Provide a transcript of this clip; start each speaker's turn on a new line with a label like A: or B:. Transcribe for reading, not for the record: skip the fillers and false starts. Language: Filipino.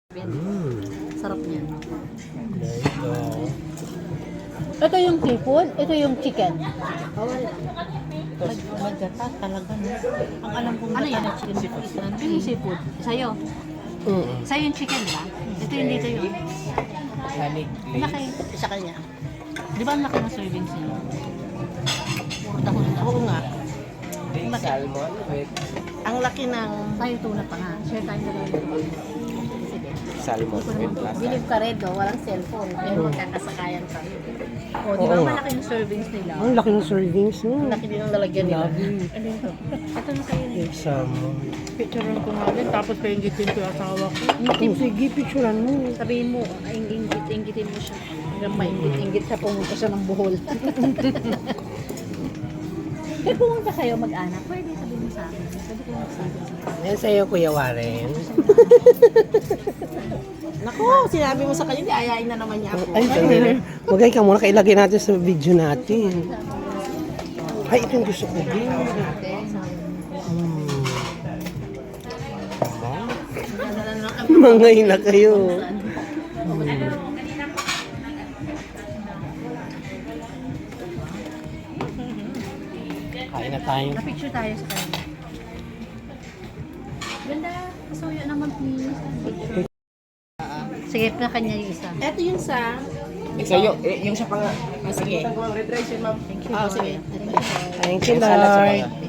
A: Sarap niyan.
B: Ito yung seafood, ito yung chicken.
A: Magata talaga no. Ang alam kong
B: Ano yan?
A: chicken seafood.
B: Ano yung seafood?
A: Sa'yo. Sa'yo yung chicken, di ba? Ito yung dito yun. Ang laki. Sa kanya. Di ba ang laki ng servings niyo? Puro dahon na.
C: Oo nga.
A: Ang laki.
C: Salmon with
A: Ang laki ng... Tayo tuna pa nga. Share tayo na lang. Sige.
C: salmon with pasta.
A: Bilib ka rin, no? Walang cellphone. Pero magkakasakayan ka. O, di ba
C: Oo nga.
A: malaki yung servings nila?
C: Ang laki ng servings, no?
A: Ang laki din ang lalagyan nila.
C: Grabe.
A: Ano yun to? Ito na sa'yo.
C: Yung salmon.
B: Picturean ko nga din, tapos paingitin ko yung asawa ko.
C: Oh, sige, picturean mo.
A: Sabihin mo, ingit-ingitin mo siya. Hanggang maingit-ingit siya, pumunta siya ng buhol. Kaya pumunta kayo mag-anak, pwede sabihin mo sa akin. Pwede ko magsabi sa akin.
C: Yan sa'yo, Kuya Warren.
A: Naku, sinabi mo sa kanya, di ayain na naman niya ako.
C: Ay, sandali. Magay ka muna, kailagay natin sa video natin. Ay, ito yung gusto ko din. Mangay na kayo. Kain na tayo.
A: Na-picture tayo sa kanya. Ganda, kasuyo naman please. Sige, na kanya yung isa. Ito yung sa...
C: Sa'yo, yung sa pang...
A: Sige.
C: Red rice yun, ma'am.
A: Thank you. Sige.
C: Thank you, Lord.